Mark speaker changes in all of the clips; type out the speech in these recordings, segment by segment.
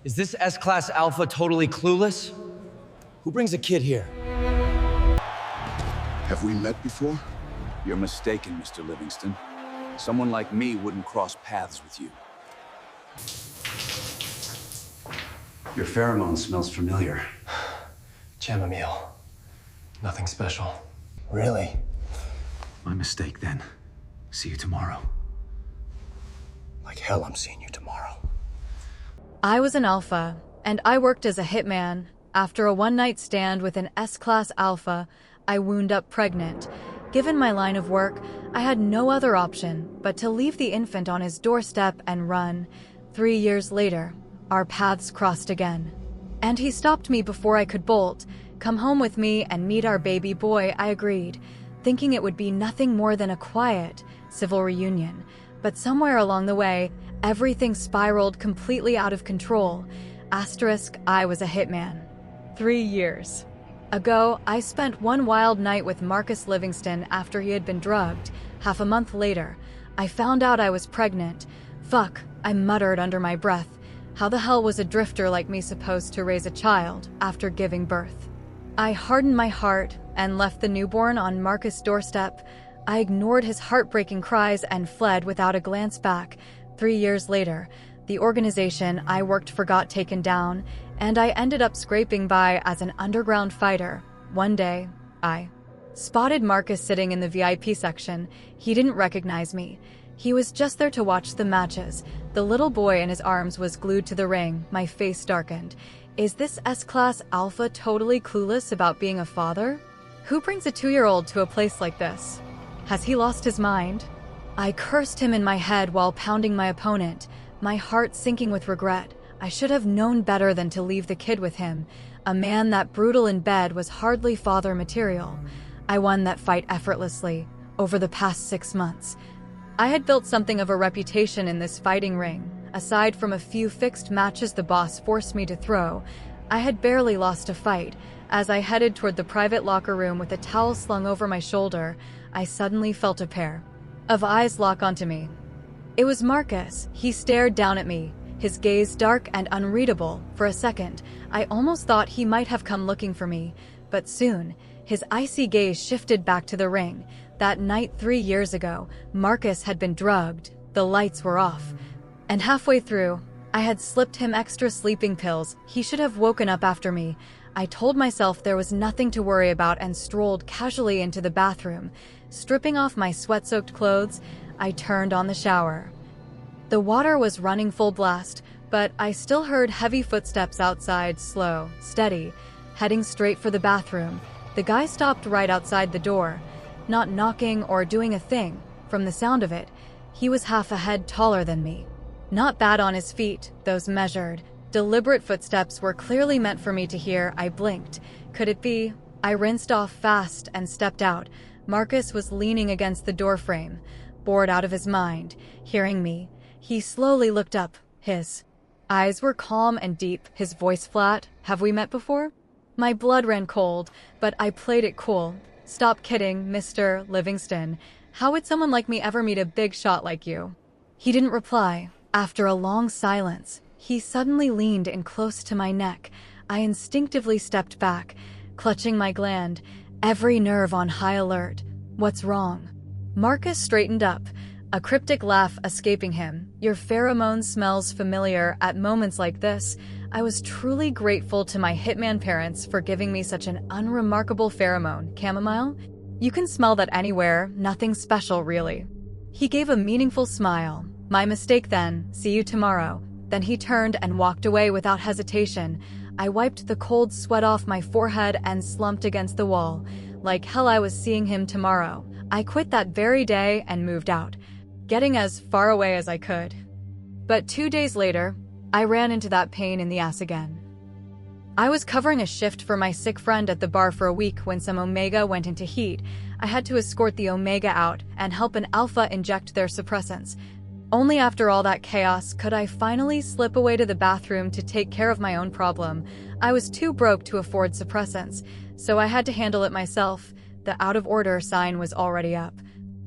Speaker 1: Is this S-Class Alpha totally clueless? Who brings a kid here?
Speaker 2: Have we met before?
Speaker 3: You're mistaken, Mr. Livingston. Someone like me wouldn't cross paths with you. Your pheromone smells familiar.
Speaker 1: Chamomile. Nothing special. Really?
Speaker 3: My mistake, then. See you tomorrow.
Speaker 1: Like hell, I'm seeing you tomorrow.
Speaker 4: I was an alpha, and I worked as a hitman. After a one-night stand with an S-Class Alpha, I wound up pregnant. Given my line of work, I had no other option but to leave the infant on his doorstep and run. 3 years later, our paths crossed again. And he stopped me before I could bolt. Come home with me and meet our baby boy, I agreed, thinking it would be nothing more than a quiet, civil reunion. But somewhere along the way, everything spiraled completely out of control. Asterisk, I was a hitman. 3 years ago, I spent one wild night with Marcus Livingston after he had been drugged. Half a month later, I found out I was pregnant. Fuck, I muttered under my breath. How the hell was a drifter like me supposed to raise a child after giving birth? I hardened my heart and left the newborn on Marcus' doorstep. I ignored his heartbreaking cries and fled without a glance back. 3 years later, the organization I worked for got taken down, and I ended up scraping by as an underground fighter. One day, I spotted Marcus sitting in the VIP section. He didn't recognize me. He was just there to watch the matches. The little boy in his arms was glued to the ring. My face darkened. Is this S-Class Alpha totally clueless about being a father? Who brings a 2-year-old to a place like this? Has he lost his mind? I cursed him in my head while pounding my opponent, my heart sinking with regret. I should have known better than to leave the kid with him. A man that brutal in bed was hardly father material. I won that fight effortlessly over the past 6 months. I had built something of a reputation in this fighting ring. Aside from a few fixed matches the boss forced me to throw, I had barely lost a fight. As I headed toward the private locker room with a towel slung over my shoulder, I suddenly felt a pair of eyes lock onto me. It was Marcus. He stared down at me, his gaze dark and unreadable. For a second, I almost thought he might have come looking for me, but soon, his icy gaze shifted back to the ring. That night 3 years ago, Marcus had been drugged. The lights were off. And halfway through, I had slipped him extra sleeping pills. He should have woken up after me. I told myself there was nothing to worry about and strolled casually into the bathroom. Stripping off my sweat-soaked clothes, I turned on the shower. The water was running full blast, but I still heard heavy footsteps outside, slow, steady, heading straight for the bathroom. The guy stopped right outside the door, not knocking or doing a thing. From the sound of it, he was half a head taller than me. Not bad on his feet, those measured, deliberate footsteps were clearly meant for me to hear. I blinked. Could it be? I rinsed off fast and stepped out. Marcus was leaning against the doorframe, bored out of his mind. Hearing me, he slowly looked up. His eyes were calm and deep, his voice flat. Have we met before? My blood ran cold, but I played it cool. Stop kidding, Mr. Livingston. How would someone like me ever meet a big shot like you? He didn't reply. After a long silence, he suddenly leaned in close to my neck. I instinctively stepped back, clutching my gland, every nerve on high alert. What's wrong? Marcus straightened up, a cryptic laugh escaping him. Your pheromone smells familiar. At moments like this, I was truly grateful to my hitman parents for giving me such an unremarkable pheromone. Chamomile? You can smell that anywhere, nothing special really. He gave a meaningful smile. My mistake then, see you tomorrow. Then he turned and walked away without hesitation. I wiped the cold sweat off my forehead and slumped against the wall. Like hell I was seeing him tomorrow. I quit that very day and moved out, getting as far away as I could. But 2 days later, I ran into that pain in the ass again. I was covering a shift for my sick friend at the bar for a week when some Omega went into heat. I had to escort the Omega out and help an Alpha inject their suppressants. Only after all that chaos could I finally slip away to the bathroom to take care of my own problem. I was too broke to afford suppressants, so I had to handle it myself. The out of order sign was already up.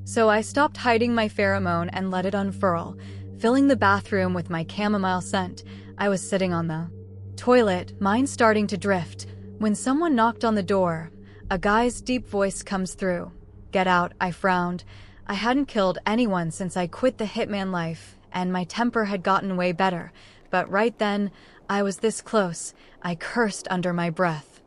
Speaker 4: So I stopped hiding my pheromone and let it unfurl, filling the bathroom with my chamomile scent. I was sitting on the toilet, mind starting to drift, when someone knocked on the door. A guy's deep voice comes through. "Get out," I frowned. I hadn't killed anyone since I quit the hitman life, and my temper had gotten way better. But right then, I was this close. I cursed under my breath.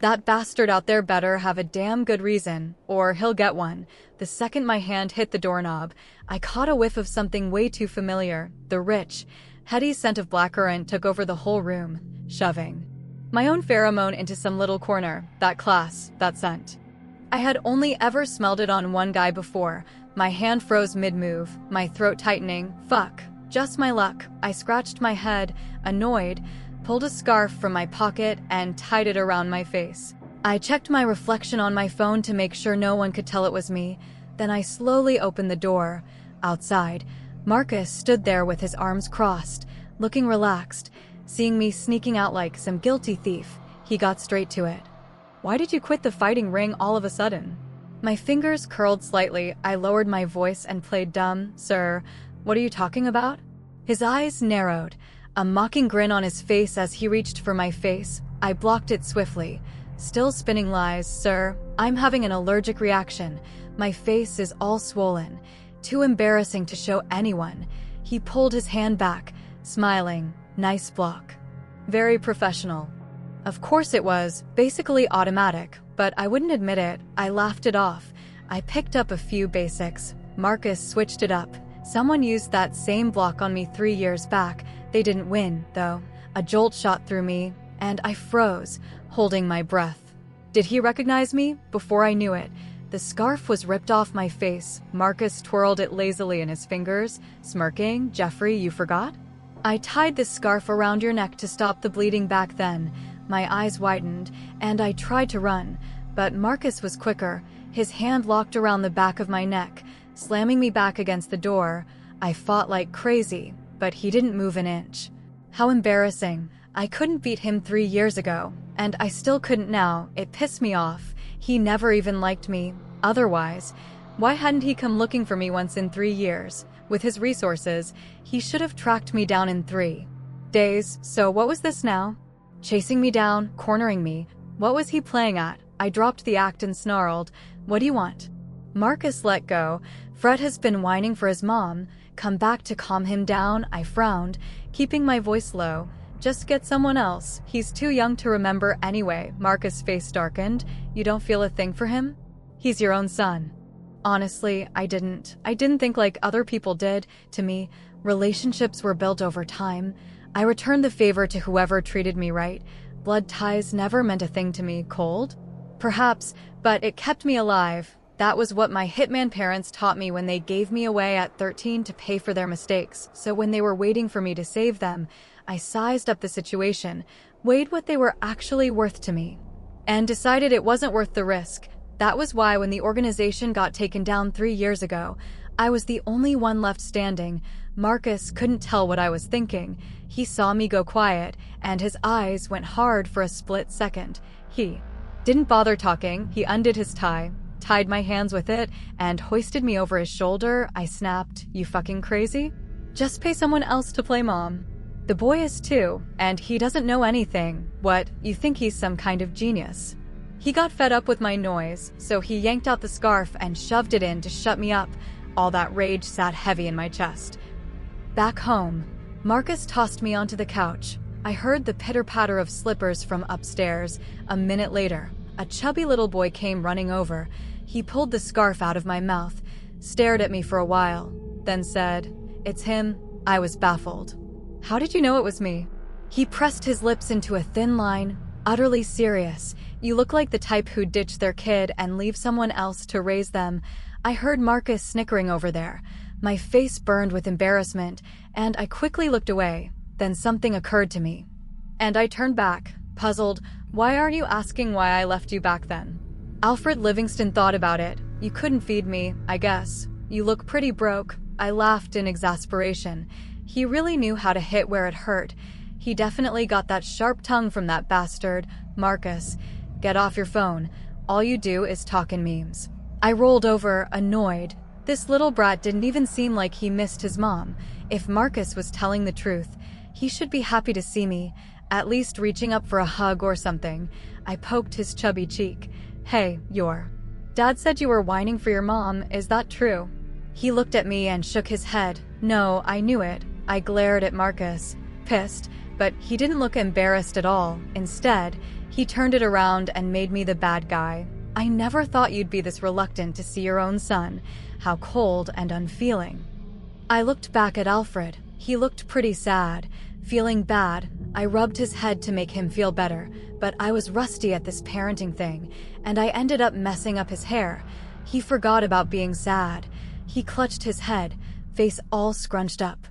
Speaker 4: That bastard out there better have a damn good reason, or he'll get one. The second my hand hit the doorknob, I caught a whiff of something way too familiar. The rich, heady scent of blackcurrant took over the whole room, shoving my own pheromone into some little corner. That class, that scent. I had only ever smelled it on one guy before. My hand froze mid-move, my throat tightening. Fuck. Just my luck. I scratched my head, annoyed, pulled a scarf from my pocket, and tied it around my face. I checked my reflection on my phone to make sure no one could tell it was me. Then I slowly opened the door. Outside, Marcus stood there with his arms crossed, looking relaxed. Seeing me sneaking out like some guilty thief, he got straight to it. "Why did you quit the fighting ring all of a sudden?" My fingers curled slightly. I lowered my voice and played dumb. "Sir, what are you talking about?" His eyes narrowed, a mocking grin on his face as he reached for my face. I blocked it swiftly. "Still spinning lies, sir. I'm having an allergic reaction. My face is all swollen. Too embarrassing to show anyone." He pulled his hand back, smiling. "Nice block. Very professional." Of course it was, basically automatic, but I wouldn't admit it. I laughed it off. I picked up a few basics. Marcus switched it up. Someone used that same block on me 3 years back. They didn't win, though. A jolt shot through me, and I froze, holding my breath. Did he recognize me? Before I knew it, the scarf was ripped off my face. Marcus twirled it lazily in his fingers, smirking. "Jeffrey, you forgot?" "I tied this scarf around your neck to stop the bleeding back then." My eyes widened, and I tried to run, but Marcus was quicker. His hand locked around the back of my neck, slamming me back against the door. I fought like crazy, but he didn't move an inch. How embarrassing. I couldn't beat him 3 years ago, and I still couldn't now. It pissed me off. He never even liked me. Otherwise, why hadn't he come looking for me once in 3 years? With his resources, he should have tracked me down in 3 days. So what was this now? Chasing me down, cornering me. What was he playing at? I dropped the act and snarled, "What do you want?" Marcus let go. Fred has been whining for his mom. Come back to calm him down. I frowned, keeping my voice low. "Just get someone else. He's too young to remember anyway." Marcus' face darkened. "You don't feel a thing for him? He's your own son." Honestly, I didn't think like other people did. To me, relationships were built over time. I returned the favor to whoever treated me right. Blood ties never meant a thing to me. Cold? Perhaps, but it kept me alive. That was what my hitman parents taught me when they gave me away at 13 to pay for their mistakes. So when they were waiting for me to save them, I sized up the situation, weighed what they were actually worth to me, and decided it wasn't worth the risk. That was why when the organization got taken down 3 years ago, I was the only one left standing. Marcus couldn't tell what I was thinking. He saw me go quiet, and his eyes went hard for a split second. He didn't bother talking. He undid his tie, tied my hands with it, and hoisted me over his shoulder. I snapped, "You fucking crazy? Just pay someone else to play mom." The boy is 2, and he doesn't know anything. What, you think he's some kind of genius? He got fed up with my noise, so he yanked out the scarf and shoved it in to shut me up. All that rage sat heavy in my chest. Back home, Marcus tossed me onto the couch. I heard the pitter-patter of slippers from upstairs. A minute later, a chubby little boy came running over. He pulled the scarf out of my mouth, stared at me for a while, then said, "It's him." I was baffled. "How did you know it was me?" He pressed his lips into a thin line, utterly serious. "You look like the type who'd ditch their kid and leave someone else to raise them." I heard Marcus snickering over there. My face burned with embarrassment, and I quickly looked away. Then something occurred to me, and I turned back, puzzled. "Why aren't you asking why I left you back then?" Alfred Livingston thought about it. "You couldn't feed me, I guess. You look pretty broke." I laughed in exasperation. He really knew how to hit where it hurt. He definitely got that sharp tongue from that bastard. "Marcus, get off your phone. All you do is talk in memes." I rolled over, annoyed. This little brat didn't even seem like he missed his mom. If Marcus was telling the truth, He should be happy to see me, at least reaching up for a hug or something. I poked his chubby cheek. Hey, Dad said you were whining for your mom, is that true? He looked at me and shook his head. No, I knew it. I glared at Marcus, pissed, but he didn't look embarrassed at all. Instead, he turned it around and made me the bad guy. I never thought you'd be this reluctant to see your own son. How cold and unfeeling. I looked back at Alfred. He looked pretty sad. Feeling bad, I rubbed his head to make him feel better, but I was rusty at this parenting thing, and I ended up messing up his hair. He forgot about being sad. He clutched his head, face all scrunched up,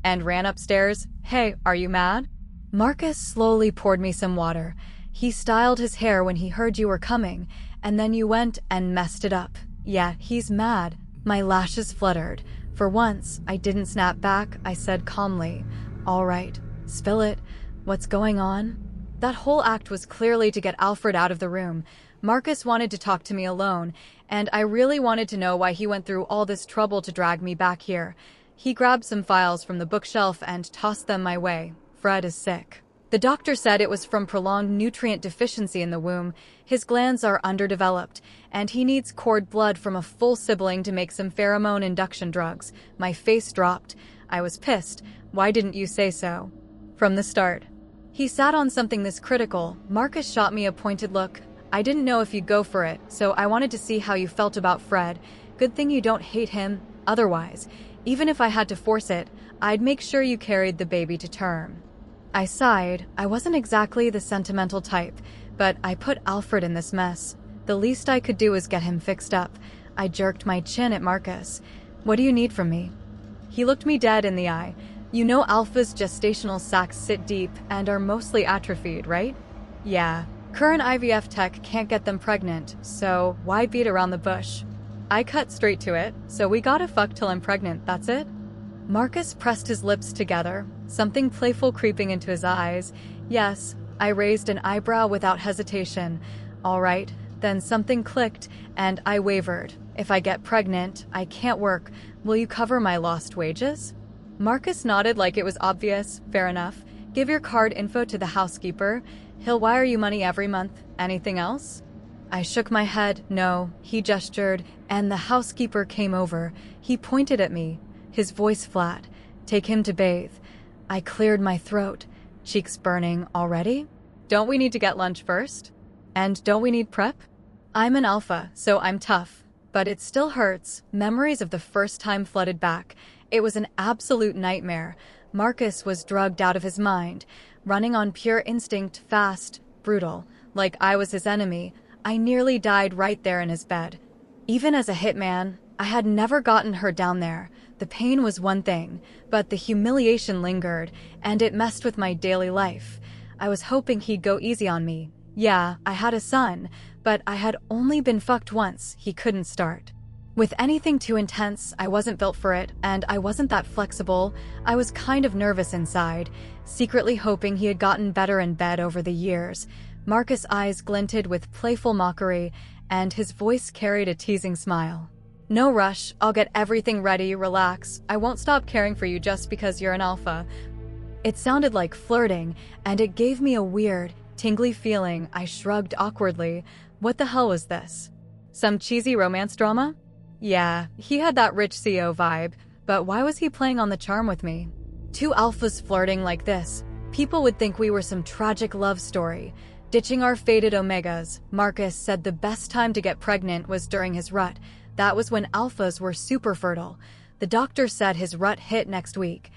Speaker 4: and ran upstairs. Hey, are you mad? Marcus slowly poured me some water. He styled his hair when he heard you were coming, and then you went and messed it up. Yeah, he's mad. My lashes fluttered. For once, I didn't snap back. I said calmly, all right, spill it. What's going on? That whole act was clearly to get Alfred out of the room. Marcus wanted to talk to me alone, and I really wanted to know why he went through all this trouble to drag me back here. He grabbed some files from the bookshelf and tossed them my way. Fred is sick. The doctor said it was from prolonged nutrient deficiency in the womb. His glands are underdeveloped, and he needs cord blood from a full sibling to make some pheromone induction drugs. My face dropped. I was pissed. Why didn't you say so from the start? He sat on something this critical. Marcus shot me a pointed look. I didn't know if you'd go for it, so I wanted to see how you felt about Fred. Good thing you don't hate him. Otherwise, even if I had to force it, I'd make sure you carried the baby to term. I sighed. I wasn't exactly the sentimental type, but I put Alfred in this mess. The least I could do was get him fixed up. I jerked my chin at Marcus. What do you need from me? He looked me dead in the eye. You know Alpha's gestational sacs sit deep and are mostly atrophied, right? Yeah. Current IVF tech can't get them pregnant, so why beat around the bush? I cut straight to it, so we gotta fuck till I'm pregnant, that's it? Marcus pressed his lips together, something playful creeping into his eyes. Yes, I raised an eyebrow without hesitation. All right, then something clicked, and I wavered. If I get pregnant, I can't work. Will you cover my lost wages? Marcus nodded like it was obvious. Fair enough. Give your card info to the housekeeper. He'll wire you money every month. Anything else? I shook my head. No. He gestured, and the housekeeper came over. He pointed at me, his voice flat. Take him to bathe. I cleared my throat, cheeks burning. Already? Don't we need to get lunch first? And don't we need prep? I'm an alpha, so I'm tough. But it still hurts. Memories of the first time flooded back. It was an absolute nightmare. Marcus was drugged out of his mind, running on pure instinct, fast, brutal, like I was his enemy. I nearly died right there in his bed. Even as a hitman, I had never gotten her down there. The pain was one thing, but the humiliation lingered, and it messed with my daily life. I was hoping he'd go easy on me. Yeah, I had a son, but I had only been fucked once. He couldn't start. With anything too intense, I wasn't built for it, and I wasn't that flexible. I was kind of nervous inside, secretly hoping he had gotten better in bed over the years. Marcus' eyes glinted with playful mockery, and his voice carried a teasing smile. No rush, I'll get everything ready, relax. I won't stop caring for you just because you're an alpha. It sounded like flirting, and it gave me a weird, tingly feeling. I shrugged awkwardly. What the hell was this? Some cheesy romance drama? Yeah, he had that rich CEO vibe, but why was he playing on the charm with me? Two alphas flirting like this. People would think we were some tragic love story. Ditching our faded omegas, Marcus said the best time to get pregnant was during his rut. That was when alphas were super fertile. The doctor said his rut hit next week.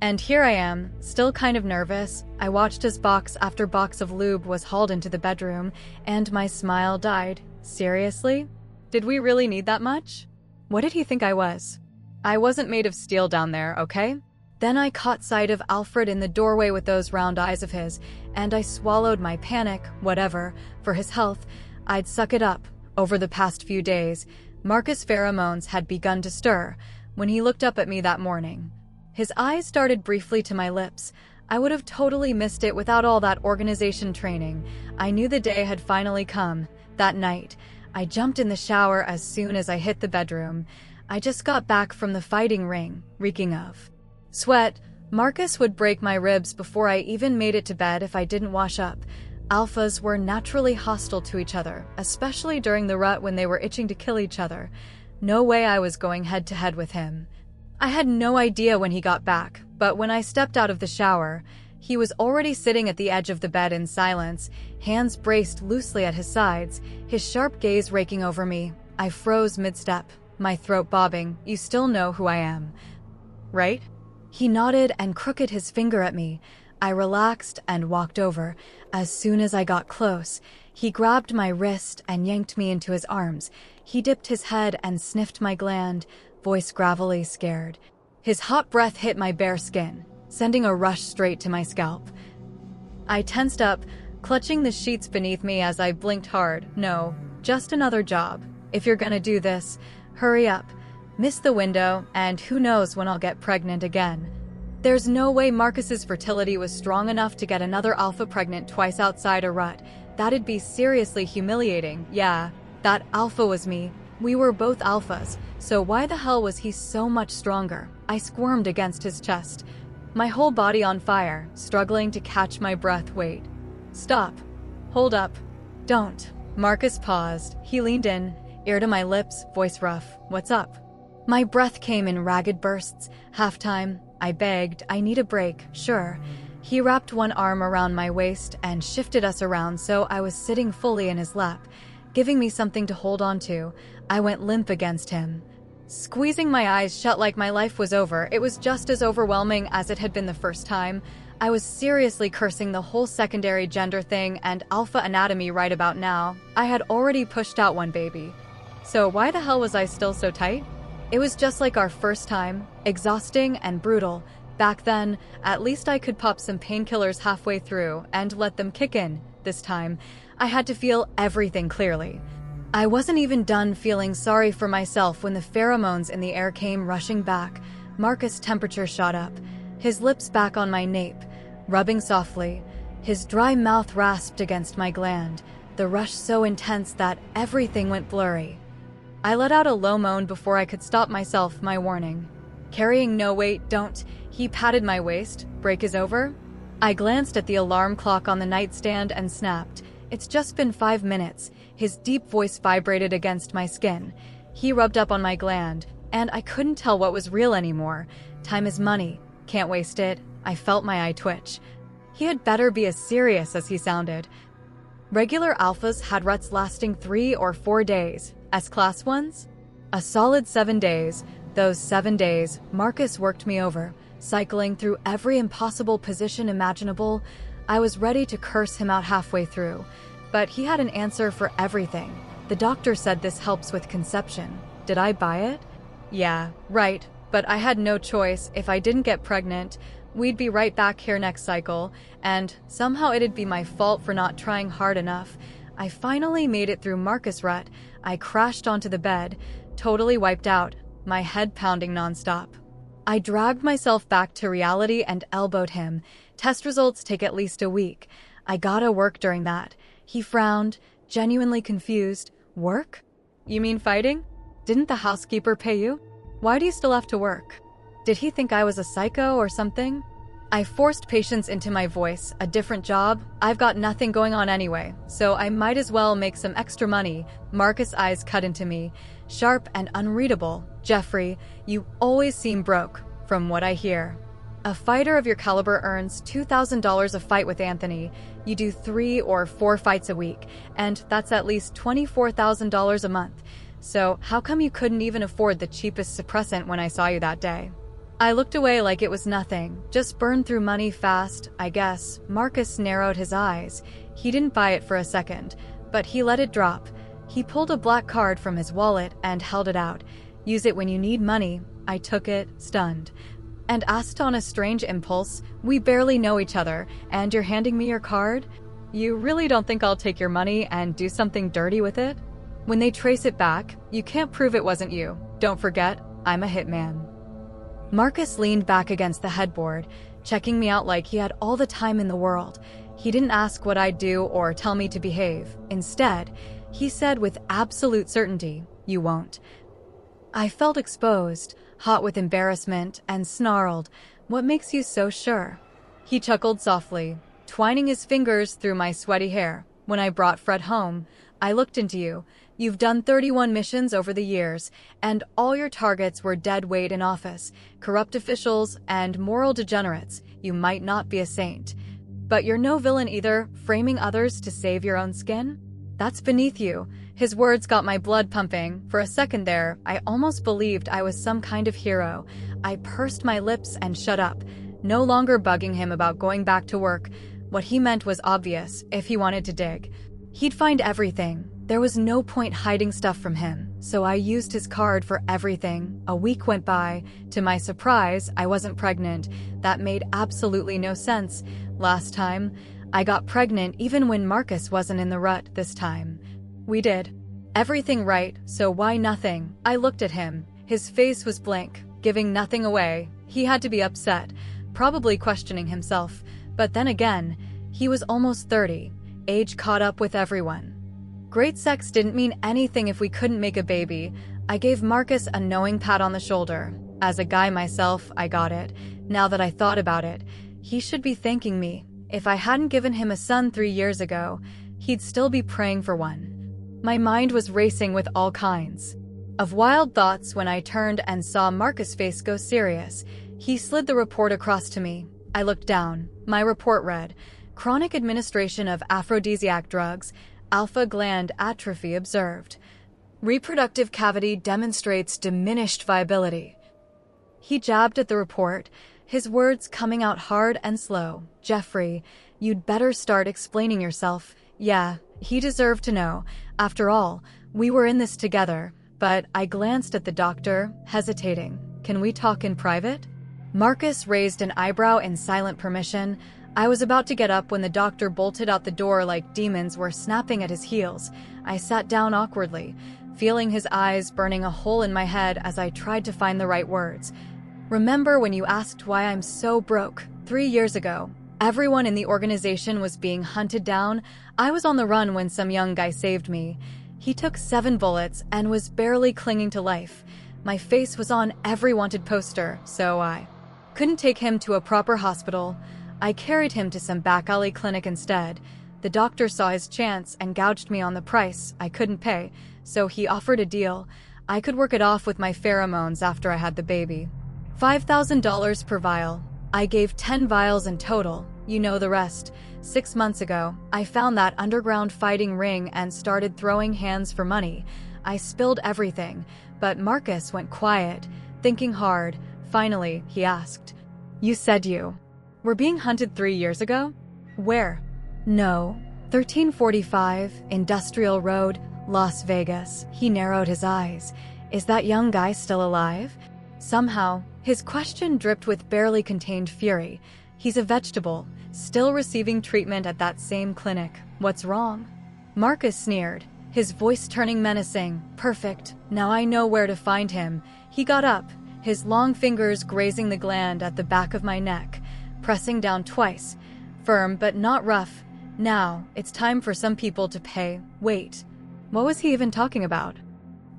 Speaker 4: And here I am, still kind of nervous. I watched as box after box of lube was hauled into the bedroom, and my smile died. Seriously? Did we really need that much? What did he think I was? I wasn't made of steel down there, okay? Then I caught sight of Alfred in the doorway with those round eyes of his, and I swallowed my panic. Whatever. For his health, I'd suck it up. Over the past few days, Marcus' pheromones had begun to stir when he looked up at me that morning. His eyes started briefly to my lips. I would have totally missed it without all that organization training. I knew the day had finally come. That night, I jumped in the shower as soon as I hit the bedroom. I just got back from the fighting ring, reeking of sweat, Marcus would break my ribs before I even made it to bed if I didn't wash up. Alphas were naturally hostile to each other, especially during the rut when they were itching to kill each other. No way I was going head-to-head with him. I had no idea when he got back, but when I stepped out of the shower, he was already sitting at the edge of the bed in silence, hands braced loosely at his sides, his sharp gaze raking over me. I froze mid-step, my throat bobbing. You still know who I am, right? He nodded and crooked his finger at me. I relaxed and walked over. As soon as I got close, he grabbed my wrist and yanked me into his arms. He dipped his head and sniffed my gland, voice gravelly scared. His hot breath hit my bare skin, sending a rush straight to my scalp. I tensed up, clutching the sheets beneath me as I blinked hard. No, just another job. If you're gonna do this, hurry up. Miss the window, and who knows when I'll get pregnant again. There's no way Marcus's fertility was strong enough to get another alpha pregnant twice outside a rut. That'd be seriously humiliating. Yeah, that alpha was me. We were both alphas, so why the hell was he so much stronger? I squirmed against his chest, my whole body on fire, struggling to catch my breath. Wait. Stop. Hold up. Don't. Marcus paused. He leaned in, ear to my lips, voice rough. What's up? My breath came in ragged bursts. Halftime, I begged. I need a break. Sure. He wrapped one arm around my waist and shifted us around so I was sitting fully in his lap, giving me something to hold on to. I went limp against him, squeezing my eyes shut like my life was over. It was just as overwhelming as it had been the first time. I was seriously cursing the whole secondary gender thing and alpha anatomy right about now. I had already pushed out one baby. So why the hell was I still so tight? It was just like our first time, exhausting and brutal. Back then, at least I could pop some painkillers halfway through and let them kick in. This time, I had to feel everything clearly. I wasn't even done feeling sorry for myself when the pheromones in the air came rushing back. Marcus' temperature shot up, his lips back on my nape, rubbing softly. His dry mouth rasped against my gland, the rush so intense that everything went blurry. I let out a low moan before I could stop myself. My warning. Carrying no weight, don't. He patted my waist. Break is over? I glanced at the alarm clock on the nightstand and snapped. It's just been 5 minutes. His deep voice vibrated against my skin. He rubbed up on my gland, and I couldn't tell what was real anymore. Time is money. Can't waste it. I felt my eye twitch. He had better be as serious as he sounded. Regular alphas had ruts lasting 3 or 4 days. S-class ones? A solid 7 days. Those 7 days, Marcus worked me over, cycling through every impossible position imaginable. I was ready to curse him out halfway through, but he had an answer for everything. The doctor said this helps with conception. Did I buy it? Yeah, right, but I had no choice. If I didn't get pregnant, we'd be right back here next cycle, and somehow it'd be my fault for not trying hard enough. I finally made it through Marcus' rut. I crashed onto the bed, totally wiped out, my head pounding nonstop. I dragged myself back to reality and elbowed him. Test results take at least a week. I gotta work during that. He frowned, genuinely confused. Work? You mean fighting? Didn't the housekeeper pay you? Why do you still have to work? Did he think I was a psycho or something? I forced patience into my voice. A different job? I've got nothing going on anyway, so I might as well make some extra money. Marcus' eyes cut into me, sharp and unreadable. Jeffrey, you always seem broke, from what I hear. A fighter of your caliber earns $2,000 a fight with Anthony. You do 3 or 4 fights a week, and that's at least $24,000 a month. So how come you couldn't even afford the cheapest suppressant when I saw you that day? I looked away like it was nothing. Just burn through money fast, I guess. Marcus narrowed his eyes. He didn't buy it for a second, but he let it drop. He pulled a black card from his wallet and held it out. Use it when you need money. I took it, stunned, and asked on a strange impulse, we barely know each other, and you're handing me your card? You really don't think I'll take your money and do something dirty with it? When they trace it back, you can't prove it wasn't you. Don't forget, I'm a hitman. Marcus leaned back against the headboard, checking me out like he had all the time in the world. He didn't ask what I'd do or tell me to behave. Instead, he said with absolute certainty, you won't. I felt exposed, hot with embarrassment, and snarled, What makes you so sure? He chuckled softly, twining his fingers through my sweaty hair. When I brought Fred home, I looked into you. You've done 31 missions over the years, and all your targets were dead weight in office, corrupt officials, and moral degenerates. You might not be a saint, but you're no villain either, framing others to save your own skin? That's beneath you. His words got my blood pumping. For a second there, I almost believed I was some kind of hero. I pursed my lips and shut up, no longer bugging him about going back to work. What he meant was obvious. If he wanted to dig, he'd find everything. There was no point hiding stuff from him, so I used his card for everything. A week went by. To my surprise, I wasn't pregnant. That made absolutely no sense. Last time, I got pregnant even when Marcus wasn't in the rut. This time, we did everything right, so why nothing? I looked at him. His face was blank, giving nothing away. He had to be upset, probably questioning himself. But then again, he was almost 30. Age caught up with everyone. Great sex didn't mean anything if we couldn't make a baby. I gave Marcus a knowing pat on the shoulder. As a guy myself, I got it. Now that I thought about it, he should be thanking me. If I hadn't given him a son 3 years ago, he'd still be praying for one. My mind was racing with all kinds of wild thoughts when I turned and saw Marcus' face go serious. He slid the report across to me. I looked down. My report read, chronic administration of aphrodisiac drugs, alpha gland atrophy observed. Reproductive cavity demonstrates diminished viability. He jabbed at the report, his words coming out hard and slow. Jeffrey, you'd better start explaining yourself. Yeah, he deserved to know. After all, we were in this together. But I glanced at the doctor, hesitating. Can we talk in private? Marcus raised an eyebrow in silent permission. I was about to get up when the doctor bolted out the door like demons were snapping at his heels. I sat down awkwardly, feeling his eyes burning a hole in my head as I tried to find the right words. Remember when you asked why I'm so broke? 3 years ago, everyone in the organization was being hunted down. I was on the run when some young guy saved me. He took 7 bullets and was barely clinging to life. My face was on every wanted poster, so I couldn't take him to a proper hospital. I carried him to some back alley clinic instead. The doctor saw his chance and gouged me on the price. I couldn't pay, so he offered a deal. I could work it off with my pheromones after I had the baby. $5,000 per vial. I gave 10 vials in total. You know the rest. 6 months ago, I found that underground fighting ring and started throwing hands for money. I spilled everything, but Marcus went quiet, thinking hard. Finally, he asked, "You said you were being hunted 3 years ago? Where?" "No, 1345 Industrial Road, Las Vegas." He narrowed his eyes. "Is that young guy still alive?" Somehow, his question dripped with barely contained fury. "He's a vegetable, still receiving treatment at that same clinic. What's wrong?" Marcus sneered, his voice turning menacing. "Perfect. Now I know where to find him." He got up, his long fingers grazing the gland at the back of my neck, pressing down twice. Firm but not rough. "Now, it's time for some people to pay." Wait, what was he even talking about?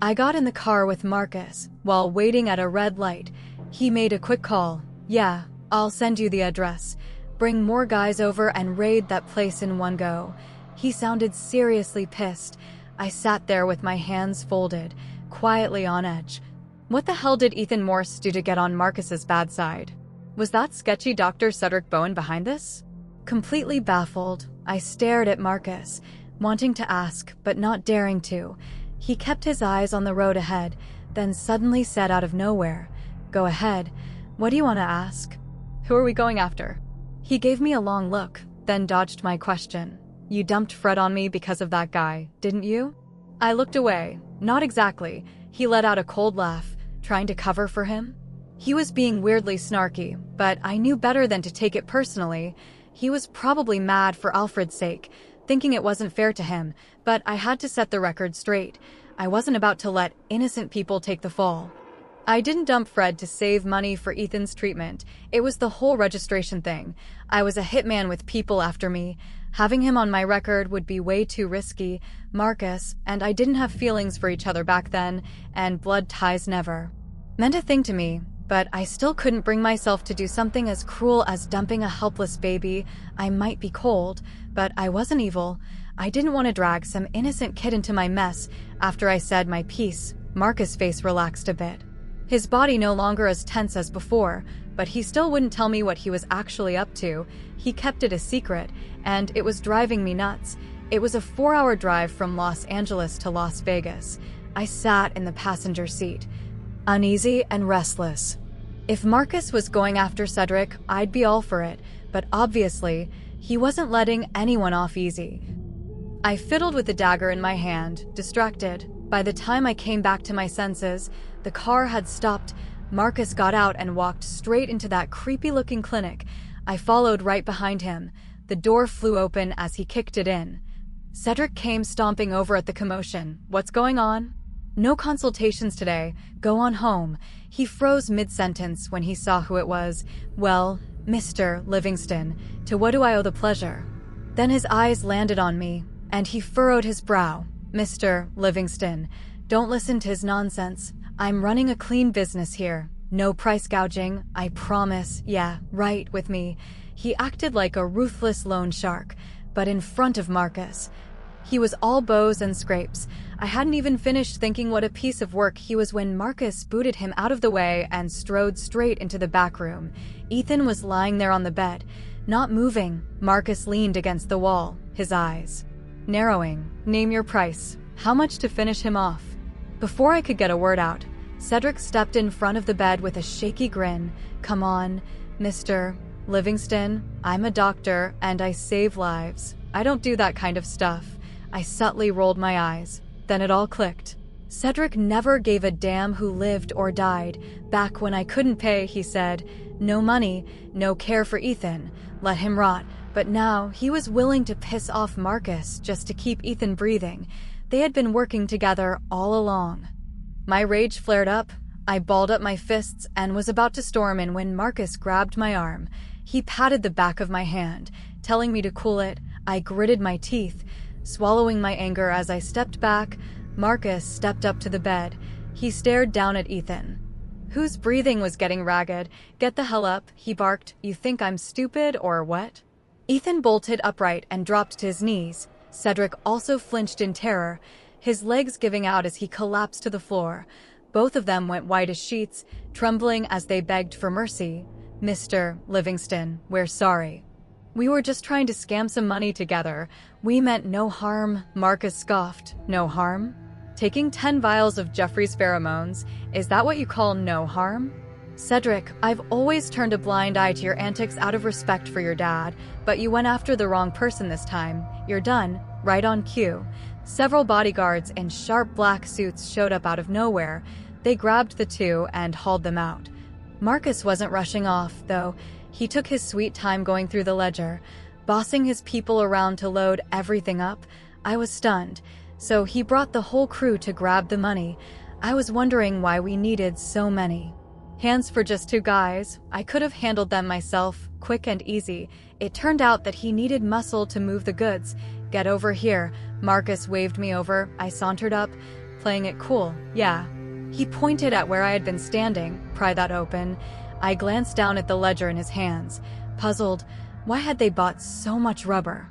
Speaker 4: I got in the car with Marcus. While waiting at a red light, he made a quick call. "Yeah, I'll send you the address. Bring more guys over and raid that place in one go." He sounded seriously pissed. I sat there with my hands folded, quietly on edge. What the hell did Ethan Morse do to get on Marcus's bad side? Was that sketchy Dr. Cedric Bowen behind this? Completely baffled, I stared at Marcus, wanting to ask, but not daring to. He kept his eyes on the road ahead, then suddenly said out of nowhere, "Go ahead. What do you want to ask?" "Who are we going after?" He gave me a long look, then dodged my question. "You dumped Fred on me because of that guy, didn't you?" I looked away. Not exactly. He let out a cold laugh, trying to cover for him. He was being weirdly snarky, but I knew better than to take it personally. He was probably mad for Alfred's sake, thinking it wasn't fair to him, but I had to set the record straight. I wasn't about to let innocent people take the fall. I didn't dump Fred to save money for Ethan's treatment. It was the whole registration thing. I was a hitman with people after me. Having him on my record would be way too risky. Marcus and I didn't have feelings for each other back then, and blood ties never meant a thing to me. but I still couldn't bring myself to do something as cruel as dumping a helpless baby. I might be cold, but I wasn't evil. I didn't want to drag some innocent kid into my mess. After I said my piece, Marcus' face relaxed a bit. His body no longer as tense as before, but he still wouldn't tell me what he was actually up to. He kept it a secret, and it was driving me nuts. It was a 4-hour drive from Los Angeles to Las Vegas. I sat in the passenger seat, uneasy and restless. If Marcus was going after Cedric, I'd be all for it, but obviously, he wasn't letting anyone off easy. I fiddled with the dagger in my hand, distracted. By the time I came back to my senses, the car had stopped. Marcus got out and walked straight into that creepy-looking clinic. I followed right behind him. The door flew open as he kicked it in. Cedric came stomping over at the commotion. "What's going on?" "No consultations today. Go on home." He froze mid-sentence when he saw who it was. "Well, Mr. Livingston, to what do I owe the pleasure?" Then his eyes landed on me, and he furrowed his brow. "Mr. Livingston, don't listen to his nonsense. I'm running a clean business here. No price gouging, I promise. Yeah, right with me." He acted like a ruthless loan shark, but in front of Marcus. He was all bows and scrapes. I hadn't even finished thinking what a piece of work he was when Marcus booted him out of the way and strode straight into the back room. Ethan was lying there on the bed, not moving. Marcus leaned against the wall, his eyes narrowing. "Name your price. How much to finish him off?" Before I could get a word out, Cedric stepped in front of the bed with a shaky grin. "Come on, Mr. Livingston. I'm a doctor, and I save lives. I don't do that kind of stuff." I subtly rolled my eyes. Then it all clicked. Cedric never gave a damn who lived or died. Back when I couldn't pay, he said, "No money, no care for Ethan. Let him rot." But now he was willing to piss off Marcus just to keep Ethan breathing. They had been working together all along. My rage flared up. I balled up my fists and was about to storm in when Marcus grabbed my arm. He patted the back of my hand, telling me to cool it. I gritted my teeth, swallowing my anger as I stepped back. Marcus stepped up to the bed. He stared down at Ethan, whose breathing was getting ragged. "Get the hell up," he barked. "You think I'm stupid or what?" Ethan bolted upright and dropped to his knees. Cedric also flinched in terror, his legs giving out as he collapsed to the floor. Both of them went white as sheets, trembling as they begged for mercy. "Mr. Livingston, we're sorry. We were just trying to scam some money together. We meant no harm," Marcus scoffed. "No harm? Taking 10 vials of Jeffrey's pheromones, is that what you call no harm?" "Cedric, I've always turned a blind eye to your antics out of respect for your dad, but you went after the wrong person this time. You're done, right on cue." Several bodyguards in sharp black suits showed up out of nowhere. They grabbed the two and hauled them out. Marcus wasn't rushing off, though. He took his sweet time going through the ledger, bossing his people around to load everything up. I was stunned, so he brought the whole crew to grab the money. I was wondering why we needed so many hands for just 2 guys. I could have handled them myself, quick and easy. It turned out that he needed muscle to move the goods. "Get over here." Marcus waved me over. I sauntered up, playing it cool. "Yeah." He pointed at where I had been standing. "Pry that open." I glanced down at the ledger in his hands, puzzled. Why had they bought so much rubber?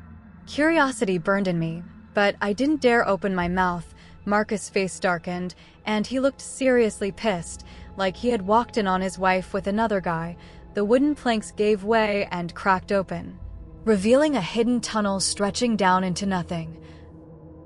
Speaker 4: Curiosity burned in me, but I didn't dare open my mouth. Marcus' face darkened, and he looked seriously pissed, like he had walked in on his wife with another guy. The wooden planks gave way and cracked open, revealing a hidden tunnel stretching down into nothing.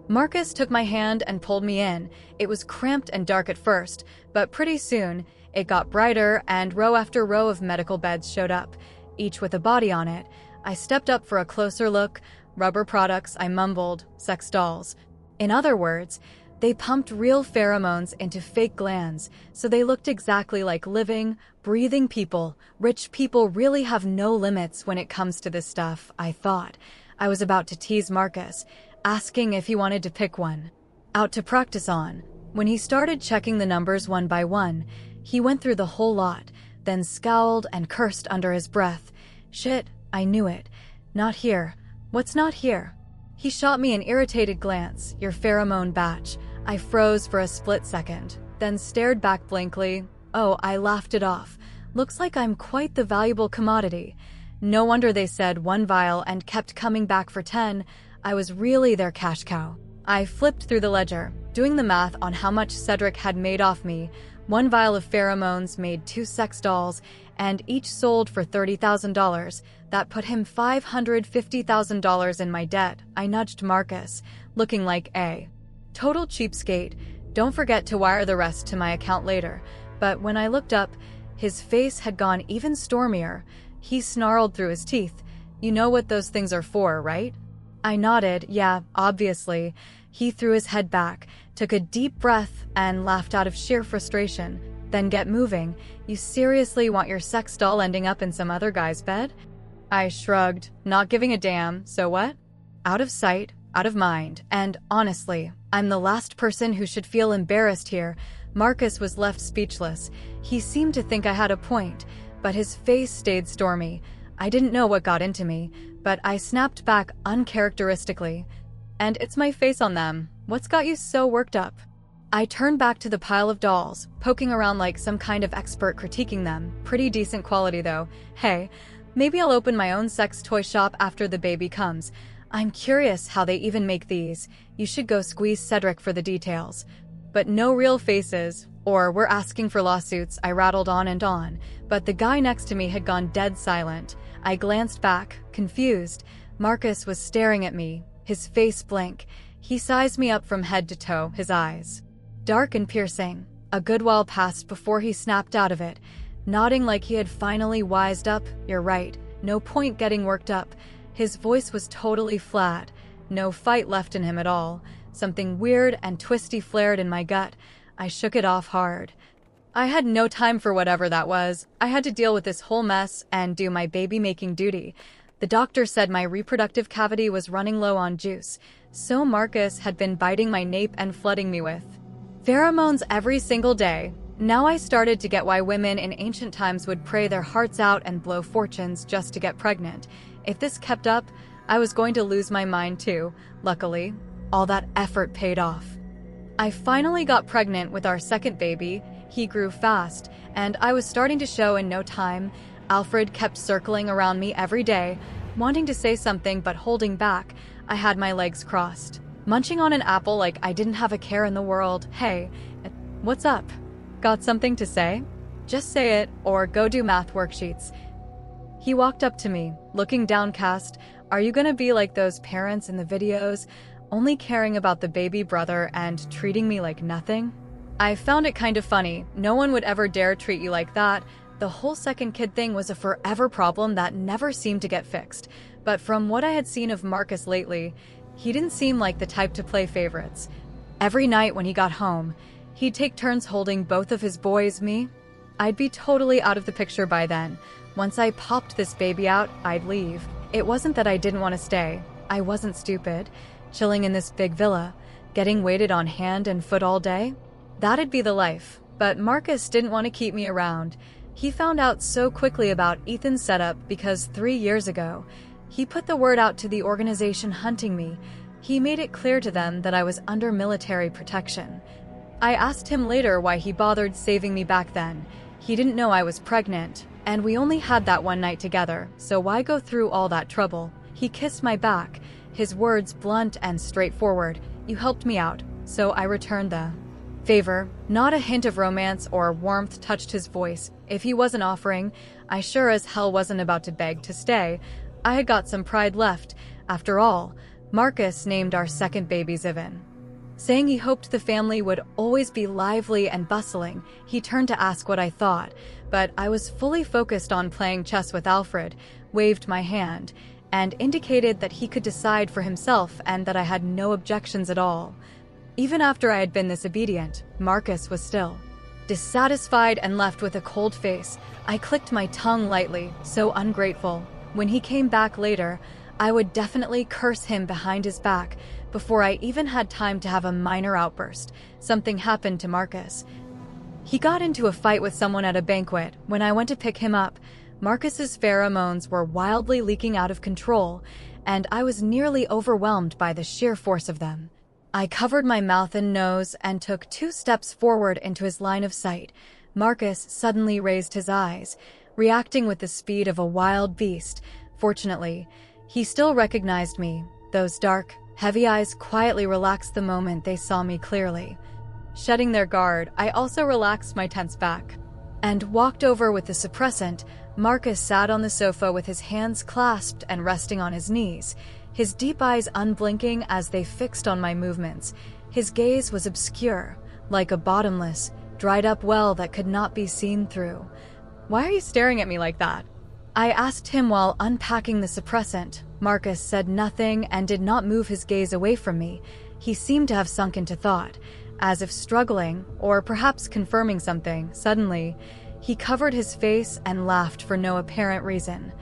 Speaker 4: Marcus took my hand and pulled me in. It was cramped and dark at first, but pretty soon it got brighter and row after row of medical beds showed up, each with a body on it. I stepped up for a closer look. "Rubber products," I mumbled. "Sex dolls." In other words, they pumped real pheromones into fake glands, so they looked exactly like living, breathing people. Rich people really have no limits when it comes to this stuff, I thought. I was about to tease Marcus, asking if he wanted to pick one out to practice on. When he started checking the numbers one by one, he went through the whole lot, then scowled and cursed under his breath. "Shit, I knew it. Not here. What's not here?" He shot me an irritated glance. "Your pheromone batch." I froze for a split second, then stared back blankly. Oh, I laughed it off. Looks like I'm quite the valuable commodity. No wonder they said 1 vial and kept coming back for 10. I was really their cash cow. I flipped through the ledger, doing the math on how much Cedric had made off me. 1 vial of pheromones made 2 sex dolls, and each sold for $30,000. That put him $550,000 in my debt. I nudged Marcus, looking like a total cheapskate. Don't forget to wire the rest to my account later. But when I looked up, his face had gone even stormier. He snarled through his teeth. You know what those things are for, right? I nodded. Yeah, obviously. He threw his head back, took a deep breath, and laughed out of sheer frustration. Then get moving. You seriously want your sex doll ending up in some other guy's bed? I shrugged, not giving a damn. So what? Out of sight, out of mind. And honestly, I'm the last person who should feel embarrassed here. Marcus was left speechless. He seemed to think I had a point, but his face stayed stormy. I didn't know what got into me, but I snapped back uncharacteristically. And it's my face on them. What's got you so worked up? I turned back to the pile of dolls, poking around like some kind of expert critiquing them. Pretty decent quality though. Hey, maybe I'll open my own sex toy shop after the baby comes. I'm curious how they even make these. You should go squeeze Cedric for the details. But no real faces, or we're asking for lawsuits. I rattled on, but the guy next to me had gone dead silent. I glanced back, confused. Marcus was staring at me, his face blank. He sized me up from head to toe, his eyes dark and piercing. A good while passed before he snapped out of it, nodding like he had finally wised up. You're right, no point getting worked up. His voice was totally flat, no fight left in him at all. Something weird and twisty flared in my gut. I shook it off hard. I had no time for whatever that was. I had to deal with this whole mess and do my baby-making duty. The doctor said my reproductive cavity was running low on juice, so Marcus had been biting my nape and flooding me with pheromones every single day. Now I started to get why women in ancient times would pray their hearts out and blow fortunes just to get pregnant. If this kept up, I was going to lose my mind too. Luckily, all that effort paid off. I finally got pregnant with our second baby. He grew fast, and I was starting to show in no time. Alfred kept circling around me every day, wanting to say something but holding back. I had my legs crossed, munching on an apple like I didn't have a care in the world. Hey, what's up? Got something to say? Just say it, or go do math worksheets. He walked up to me, looking downcast. Are you gonna be like those parents in the videos, only caring about the baby brother and treating me like nothing? I found it kind of funny. No one would ever dare treat you like that. The whole second kid thing was a forever problem that never seemed to get fixed. But from what I had seen of Marcus lately, he didn't seem like the type to play favorites. Every night when he got home, he'd take turns holding both of his boys. Me? I'd be totally out of the picture by then. Once I popped this baby out, I'd leave. It wasn't that I didn't want to stay. I wasn't stupid. Chilling in this big villa, getting waited on hand and foot all day? That'd be the life. But Marcus didn't want to keep me around. He found out so quickly about Ethan's setup because 3 years ago, he put the word out to the organization hunting me. He made it clear to them that I was under military protection. I asked him later why he bothered saving me back then. He didn't know I was pregnant, and we only had that one night together, so why go through all that trouble? He kissed my back, his words blunt and straightforward. You helped me out, so I returned the favor. Not a hint of romance or warmth touched his voice. If he wasn't offering, I sure as hell wasn't about to beg to stay. I had got some pride left. After all, Marcus named our second baby Zivan, saying he hoped the family would always be lively and bustling. He turned to ask what I thought, but I was fully focused on playing chess with Alfred, waved my hand, and indicated that he could decide for himself and that I had no objections at all. Even after I had been this obedient, Marcus was still dissatisfied and left with a cold face. I clicked my tongue lightly, so ungrateful. When he came back later, I would definitely curse him behind his back. Before I even had time to have a minor outburst, something happened to Marcus. He got into a fight with someone at a banquet. When I went to pick him up, Marcus's pheromones were wildly leaking out of control, and I was nearly overwhelmed by the sheer force of them. I covered my mouth and nose and took 2 steps forward into his line of sight. Marcus suddenly raised his eyes, reacting with the speed of a wild beast. Fortunately, he still recognized me. Those dark, heavy eyes quietly relaxed the moment they saw me clearly. Shedding their guard, I also relaxed my tense back and walked over with the suppressant. Marcus sat on the sofa with his hands clasped and resting on his knees, his deep eyes unblinking as they fixed on my movements. His gaze was obscure, like a bottomless, dried-up well that could not be seen through. "Why are you staring at me like that?" I asked him while unpacking the suppressant. Marcus said nothing and did not move his gaze away from me. He seemed to have sunk into thought, as if struggling, or perhaps confirming something. Suddenly, he covered his face and laughed for no apparent reason.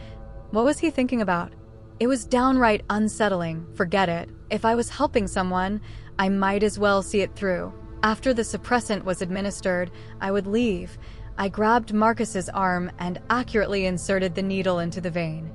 Speaker 4: What was he thinking about? It was downright unsettling. Forget it. If I was helping someone, I might as well see it through. After the suppressant was administered, I would leave. I grabbed Marcus's arm and accurately inserted the needle into the vein.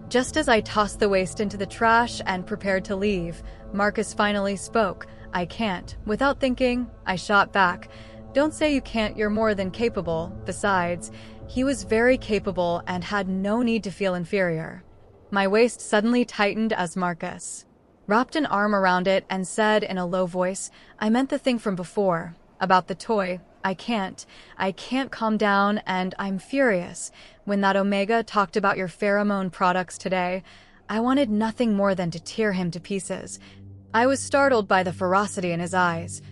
Speaker 4: Just as I tossed the waste into the trash and prepared to leave, Marcus finally spoke. "I can't." Without thinking, I shot back. "Don't say you can't, you're more than capable." Besides, he was very capable and had no need to feel inferior. My waist suddenly tightened as Marcus wrapped an arm around it and said in a low voice, "I meant the thing from before, about the toy. I can't calm down, and I'm furious. When that Omega talked about your pheromone products today, I wanted nothing more than to tear him to pieces." I was startled by the ferocity in his eyes.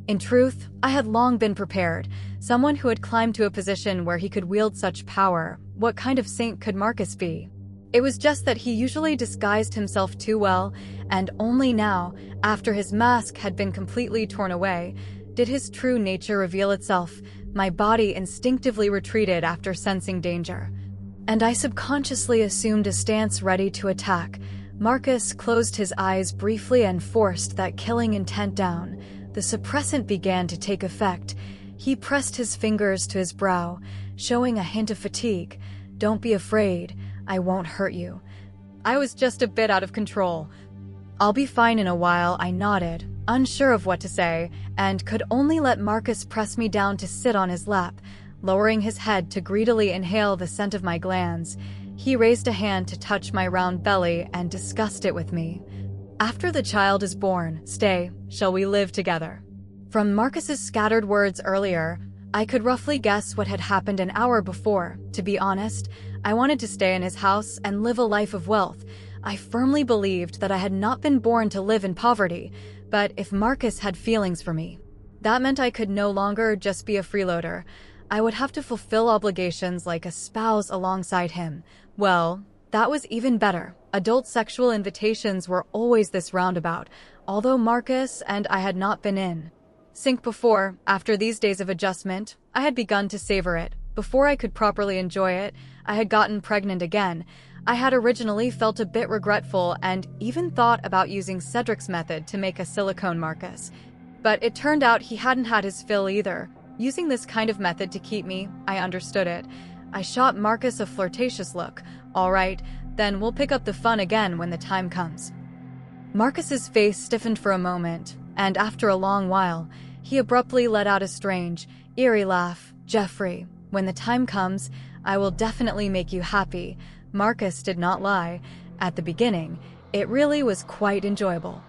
Speaker 4: In truth, I had long been prepared. Someone who had climbed to a position where he could wield such power. What kind of saint could Marcus be? It was just that he usually disguised himself too well, and only now, after his mask had been completely torn away, did his true nature reveal itself. My body instinctively retreated after sensing danger, and I subconsciously assumed a stance ready to attack. Marcus closed his eyes briefly and forced that killing intent down. The suppressant began to take effect. He pressed his fingers to his brow, showing a hint of fatigue. "Don't be afraid. I won't hurt you." I was just a bit out of control. "I'll be fine in a while," I nodded, unsure of what to say, and could only let Marcus press me down to sit on his lap, lowering his head to greedily inhale the scent of my glands. He raised a hand to touch my round belly and discussed it with me. "After the child is born, stay, shall we live together?" From Marcus's scattered words earlier, I could roughly guess what had happened an hour before. To be honest, I wanted to stay in his house and live a life of wealth. I firmly believed that I had not been born to live in poverty, but if Marcus had feelings for me, that meant I could no longer just be a freeloader. I would have to fulfill obligations like a spouse alongside him. Well, that was even better. Adult sexual invitations were always this roundabout, although Marcus and I had not been in sync before. After these days of adjustment, I had begun to savor it. Before I could properly enjoy it, I had gotten pregnant again. I had originally felt a bit regretful and even thought about using Cedric's method to make a silicone Marcus. But it turned out he hadn't had his fill either. Using this kind of method to keep me, I understood it. I shot Marcus a flirtatious look. "All right, then we'll pick up the fun again when the time comes." Marcus's face stiffened for a moment, and after a long while, he abruptly let out a strange, eerie laugh. "Jeffrey, when the time comes, I will definitely make you happy." Marcus did not lie. At the beginning, it really was quite enjoyable.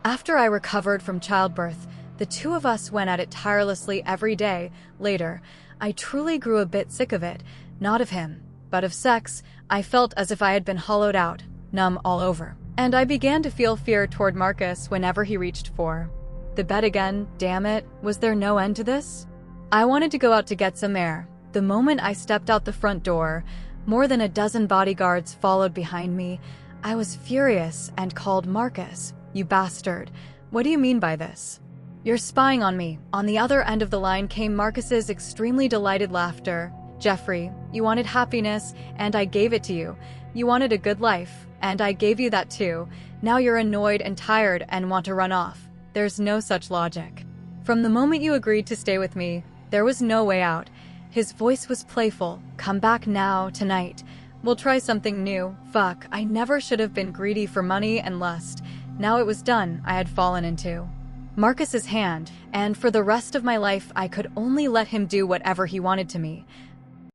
Speaker 4: After I recovered from childbirth, the two of us went at it tirelessly every day. Later, I truly grew a bit sick of it, not of him, but of sex. I felt as if I had been hollowed out, numb all over. And I began to feel fear toward Marcus whenever he reached for the bed again. Damn it, was there no end to this? I wanted to go out to get some air. The moment I stepped out the front door, more than a dozen bodyguards followed behind me. I was furious and called Marcus. "You bastard. What do you mean by this? You're spying on me." On the other end of the line came Marcus's extremely delighted laughter. "Jeffrey, you wanted happiness, and I gave it to you. You wanted a good life, and I gave you that too. Now you're annoyed and tired and want to run off. There's no such logic. From the moment you agreed to stay with me, there was no way out." His voice was playful. "Come back now, tonight. We'll try something new." Fuck, I never should have been greedy for money and lust. Now it was done. I had fallen into Marcus's hand, and for the rest of my life I could only let him do whatever he wanted to me.